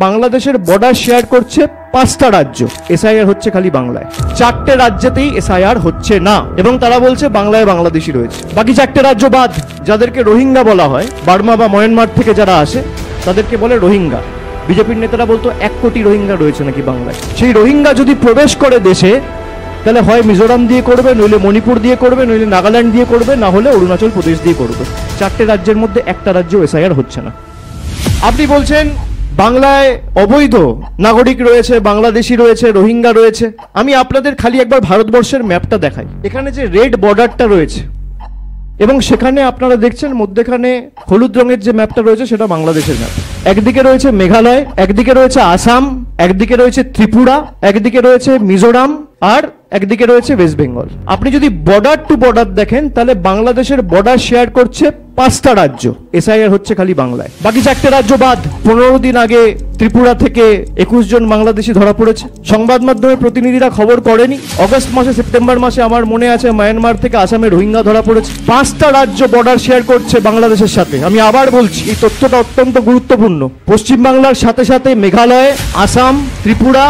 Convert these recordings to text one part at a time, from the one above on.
বাংলাদেশের border share করছে 5টা রাজ্য, এসআইআর হচ্ছে খালি বাংলায়। 4টে রাজ্যেতেই এসআইআর হচ্ছে না এবং তারা বলছে বাংলায় বাংলাদেশি রয়েছে। বাকি 4টে রাজ্য বাদ, যাদেরকে রোহিঙ্গা বলা হয়, বার্মা বা মায়ানমার থেকে যারা আসে তাদেরকে বলে রোহিঙ্গা। বিজেপির নেতারা বলতো 1 কোটি রোহিঙ্গা রয়েছে নাকি বাংলায়। সেই রোহিঙ্গা যদি প্রবেশ করে দেশে, তাহলে হয় মিজোরাম দিয়ে করবে, নইলে মণিপুর দিয়ে করবে, নইলে নাগাল্যান্ড দিয়ে করবে, না হলে অরুণাচল প্রদেশ দিয়ে করবে। 4টে রাজ্যের মধ্যে একটা রাজ্য এসআইআর হচ্ছে না। আপনি বলছেন বাংলায় অবৈধ নাগরিক রয়েছে, বাংলাদেশি রয়েছে, রোহিঙ্গা রয়েছে। আমি আপনাদের খালি একবার ভারতবর্ষের ম্যাপটা দেখাই। এখানে যে রেড বর্ডারটা রয়েছে এবং সেখানে আপনারা দেখছেন মধ্যখানে হলুদ রঙের যে ম্যাপটা রয়েছে সেটা বাংলাদেশের ম্যাপ। একদিকে রয়েছে মেঘালয়, একদিকে রয়েছে আসাম, একদিকে রয়েছে ত্রিপুরা, একদিকে রয়েছে মিজোরাম, আর একদিকে রয়েছে ওয়েস্ট বেঙ্গল। আপনি যদি বর্ডার টু বর্ডার দেখেন তাহলে বাংলাদেশের বর্ডার শেয়ার করছে 5টা রাজ্য, এসআইআর হচ্ছে খালি বাংলায়। বাকি 4টে রাজ্য বাদ। 15 দিন আগে ত্রিপুরা থেকে 21 জন বাংলাদেশি ধরা পড়েছে। সংবাদ মাধ্যমের প্রতিনিধিরা খবর করেনি। অগস্ট মাসে, সেপ্টেম্বর মাসে আমার মনে আছে মায়ানমার থেকে আসামে রোহিঙ্গা ধরা পড়েছে। 5টা রাজ্য বর্ডার শেয়ার করছে বাংলাদেশের সাথে। আমি আবার বলছি, এই তথ্যটা অত্যন্ত গুরুত্বপূর্ণ। পশ্চিমবাংলার সাথে সাথে মেঘালয়, আসাম, ত্রিপুরা,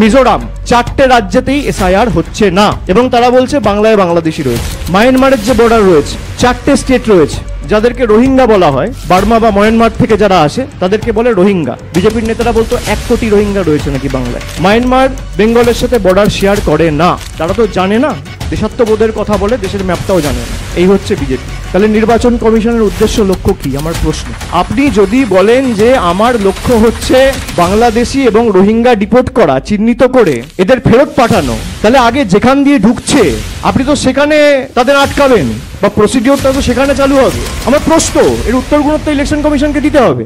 মিজোরাম, 4টে রাজ্যেতেই এসআইআর হচ্ছে না এবং তারা বলছে বাংলায় বাংলাদেশি রয়েছে। মায়ানমারের যে বর্ডার রয়েছে, 4টে স্টেট রয়েছে, যাদেরকে রোহিঙ্গা বলা হয়, বার্মা বা মায়ানমার থেকে যারা আসে তাদেরকে বলে রোহিঙ্গা। বিজেপির নেতারা বলতো 1 কোটি রোহিঙ্গা রয়েছে নাকি বাংলায়। মায়ানমার বেঙ্গলের সাথে বর্ডার শেয়ার করে না। তারা তো জানে না, দেশাত্মবোধের কথা বলে, দেশের ম্যাপটাও জানে না। এই হচ্ছে বিজেপি। তাহলে নির্বাচন কমিশনের উদ্দেশ্য, লক্ষ্য কি? আমার প্রশ্ন। আপনি যদি বলেন যে আমার লক্ষ্য হচ্ছে বাংলাদেশি এবং রোহিঙ্গা ডিপোর্ট করা, চিহ্নিত করে এদের ফেরত পাঠানো, তাহলে আগে যেখান দিয়ে ঢুকছে আপনি তো সেখানে তাদের আটকাবেন বা প্রসিডিওরটা তো সেখানে চালু হবে। আমার প্রশ্ন, এর উত্তরগুলো তো ইলেকশন কমিশনকে দিতে হবে।